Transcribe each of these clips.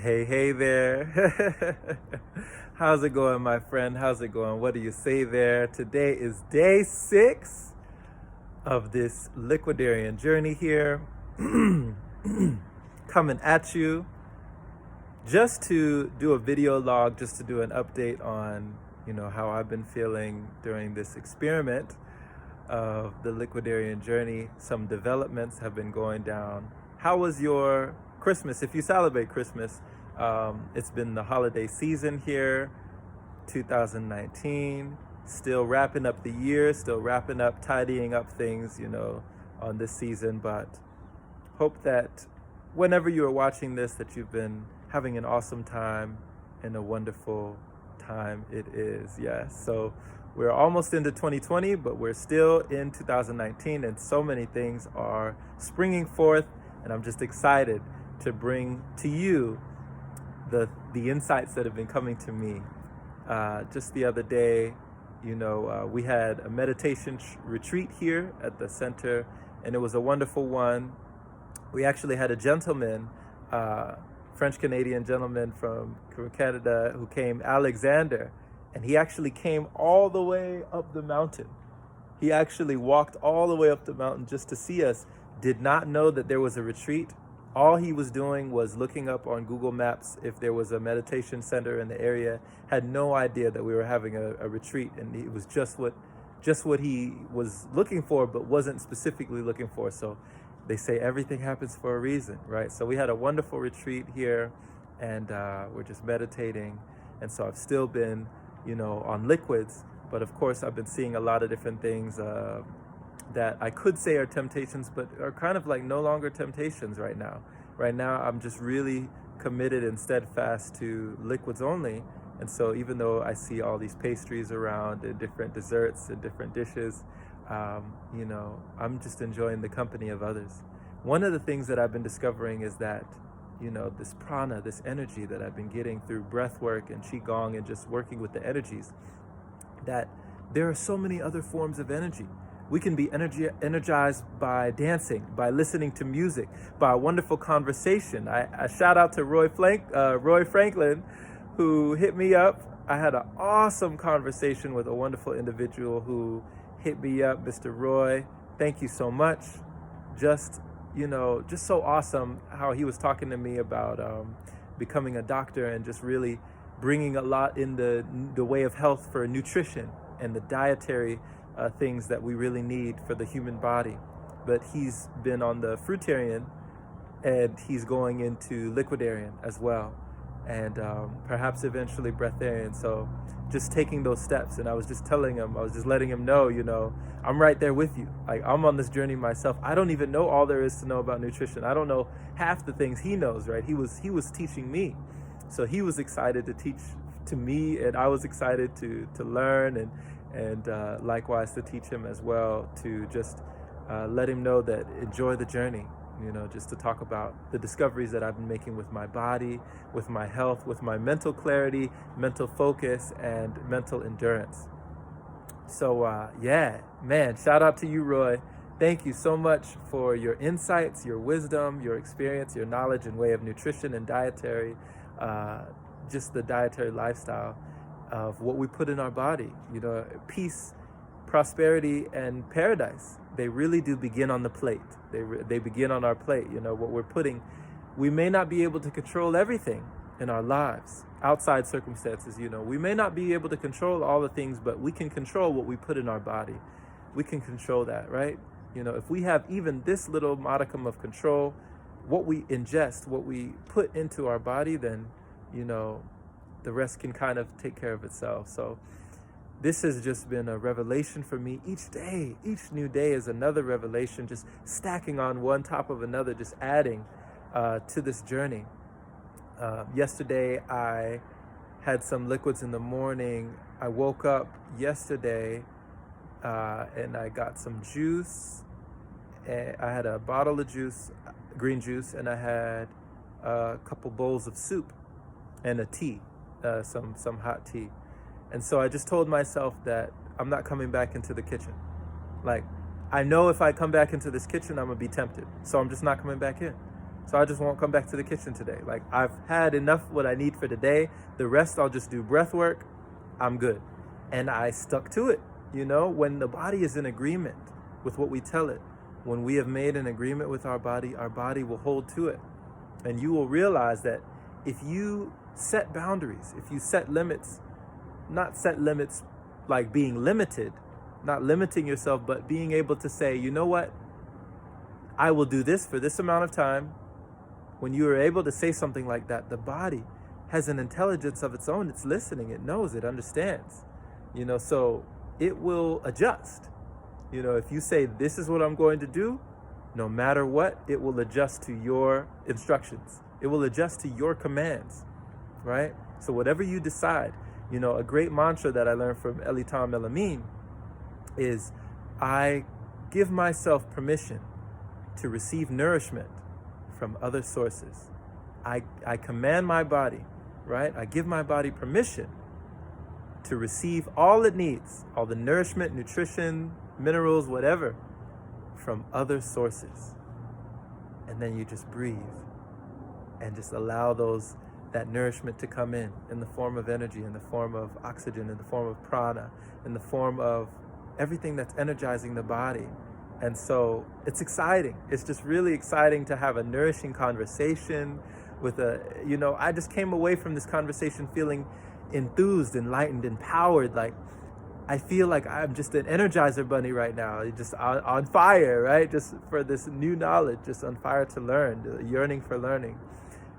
Hey there. How's it going, my friend? How's it going? What do you say there? Today is day 6 of this Liquidarian journey here. Coming at you just to do a video log, just to do an update on, how I've been feeling during this experiment of the Liquidarian journey. Some developments have been going down. How was your Christmas? If you celebrate Christmas, it's been the holiday season here, 2019, still wrapping up the year, still wrapping up, tidying up things, on this season. But hope that whenever you are watching this, that you've been having an awesome time and a wonderful time it is. Yes. So we're almost into 2020, but we're still in 2019, and so many things are springing forth, and I'm just excited to bring to you the insights that have been coming to me. Just the other day, we had a meditation retreat here at the center, and it was a wonderful one. We actually had a gentleman, French-Canadian gentleman from Canada who came, Alexander, and he actually came all the way up the mountain. He actually walked all the way up the mountain just to see us, did not know that there was a retreat. All he was doing was looking up on Google Maps if there was a meditation center in the area, had no idea that we were having a retreat, and it was just what he was looking for, but wasn't specifically looking for. So they say everything happens for a reason, right? So we had a wonderful retreat here, and we're just meditating. And so I've still been, on liquids, but of course I've been seeing a lot of different things that I could say are temptations, but are kind of like no longer temptations right now. Right now, I'm just really committed and steadfast to liquids only. And so even though I see all these pastries around and different desserts and different dishes, I'm just enjoying the company of others. One of the things that I've been discovering is that, this prana, this energy that I've been getting through breath work and qigong and just working with the energies, that there are so many other forms of energy. We can be energized by dancing, by listening to music, by a wonderful conversation. I shout out to Roy Franklin, who hit me up. I had an awesome conversation with a wonderful individual who hit me up, Mr. Roy. Thank you so much. Just so awesome how he was talking to me about becoming a doctor and just really bringing a lot in the way of health for nutrition and the dietary things that we really need for the human body. But he's been on the fruitarian, and he's going into liquidarian as well, and perhaps eventually breatharian. So just taking those steps, and I was just letting him know, I'm right there with you. Like, I'm on this journey myself. I don't even know all there is to know about nutrition. I don't know half the things he knows, right? He was teaching me. So he was excited to teach to me, and I was excited to learn, and likewise to teach him as well, to just let him know that enjoy the journey, just to talk about the discoveries that I've been making with my body, with my health, with my mental clarity, mental focus, and mental endurance. So shout out to you, Roy. Thank you so much for your insights, your wisdom, your experience, your knowledge and way of nutrition and dietary, just the dietary lifestyle of what we put in our body. Peace, prosperity, and paradise, they really do begin on the plate. They begin on our plate. What we're putting, we may not be able to control everything in our lives, outside circumstances. We may not be able to control all the things, but we can control what we put in our body. We can control that, right? If we have even this little modicum of control, what we ingest, what we put into our body, then the rest can kind of take care of itself. So this has just been a revelation for me. Each new day is another revelation, just stacking on one top of another, just adding to this journey. Yesterday, I had some liquids in the morning. I woke up yesterday and I got some juice. And I had a bottle of juice, green juice, and I had a couple bowls of soup and a tea, some hot tea. And so I just told myself that I'm not coming back into the kitchen. Like, I know if I come back into this kitchen, I'm gonna be tempted. So I'm just not coming back in. So I just won't come back to the kitchen today. Like, I've had enough what I need for today. The rest I'll just do breath work. I'm good. And I stuck to it. You know, when the body is in agreement with what we tell it, when we have made an agreement with our body will hold to it. And you will realize that if you set boundaries, if you set limits, not set limits like being limited, not limiting yourself, but being able to say, you know what, I will do this for this amount of time. When you are able to say something like that, the body has an intelligence of its own. It's listening, it knows, it understands, you know, so it will adjust. You know, if you say, this is what I'm going to do, no matter what, it will adjust to your instructions. It will adjust to your commands, right? So whatever you decide, you know, a great mantra that I learned from Elitam Elamin is, I give myself permission to receive nourishment from other sources. I command my body, right? I give my body permission to receive all it needs, all the nourishment, nutrition, minerals, whatever, from other sources. And then you just breathe and just allow that nourishment to come in the form of energy, in the form of oxygen, in the form of prana, in the form of everything that's energizing the body. And so it's exciting. It's just really exciting to have a nourishing conversation with I just came away from this conversation feeling enthused, enlightened, empowered. Like, I feel like I'm just an Energizer bunny right now, just on fire, right? Just for this new knowledge, just on fire to learn, yearning for learning.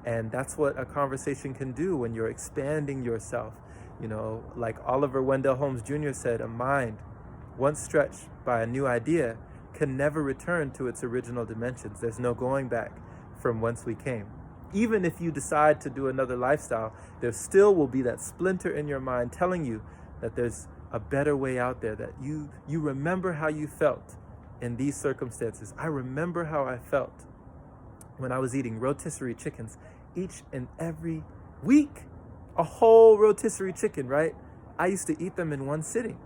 And that's what a conversation can do when you're expanding yourself. You know, like Oliver Wendell Holmes Jr. said, a mind, once stretched by a new idea, can never return to its original dimensions. There's no going back from whence we came. Even if you decide to do another lifestyle, there still will be that splinter in your mind telling you that there's a better way out there, that you remember how you felt in these circumstances. I remember how I felt when I was eating rotisserie chickens each and every week. A whole rotisserie chicken, right? I used to eat them in one sitting.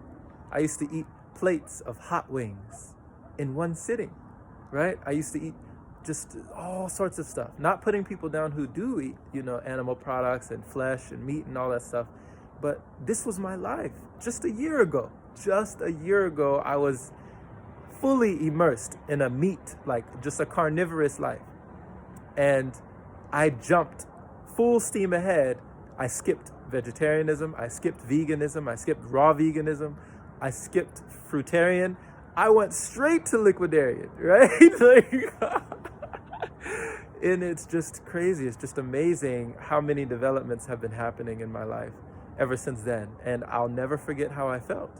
I used to eat plates of hot wings in one sitting, right? I used to eat just all sorts of stuff. Not putting people down who do eat, animal products and flesh and meat and all that stuff. But this was my life just a year ago. I was fully immersed in a meat, like just a carnivorous life. And I jumped full steam ahead. I skipped vegetarianism. I skipped veganism. I skipped raw veganism. I skipped fruitarian. I went straight to liquidarian, right? And it's just crazy. It's just amazing how many developments have been happening in my life ever since then. And I'll never forget how I felt.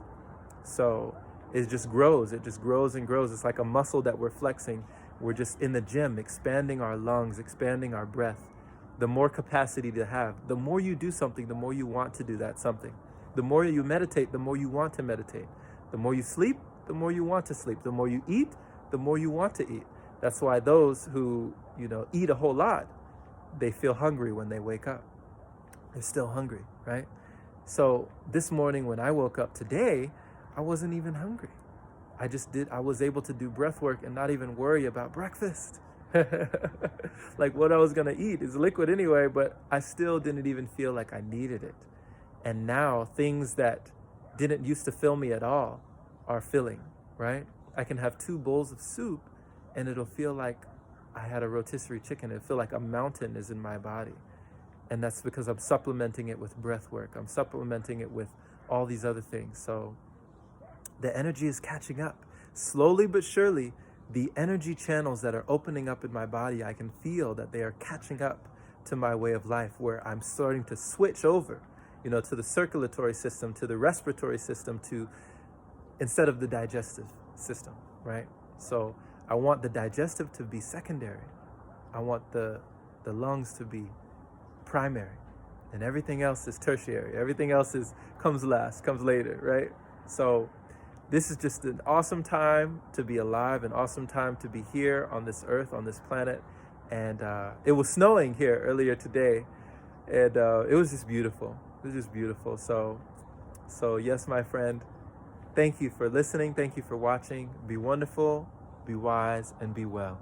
So it just grows. It just grows and grows. It's like a muscle that we're flexing. We're just in the gym, expanding our lungs, expanding our breath. The more capacity to have, the more you do something, the more you want to do that something. The more you meditate, the more you want to meditate. The more you sleep, the more you want to sleep. The more you eat, the more you want to eat. That's why those who, eat a whole lot, they feel hungry when they wake up. They're still hungry, right? So this morning when I woke up today, I wasn't even hungry. I was able to do breath work and not even worry about breakfast. Like what I was gonna eat is liquid anyway, but I still didn't even feel like I needed it. And now things that didn't used to fill me at all are filling, right? I can have 2 bowls of soup and it'll feel like I had a rotisserie chicken. It'll feel like a mountain is in my body. And that's because I'm supplementing it with breath work. I'm supplementing it with all these other things. So the energy is catching up. Slowly but surely, the energy channels that are opening up in my body, I can feel that they are catching up to my way of life, where I'm starting to switch over, to the circulatory system, to the respiratory system, instead of the digestive system, right? So I want the digestive to be secondary. I want the lungs to be primary, and everything else is tertiary. Everything else comes last, comes later, right? So this is just an awesome time to be alive, an awesome time to be here on this earth, on this planet. And it was snowing here earlier today, and it was just beautiful. It was just beautiful. So yes, my friend, thank you for listening. Thank you for watching. Be wonderful, be wise, and be well.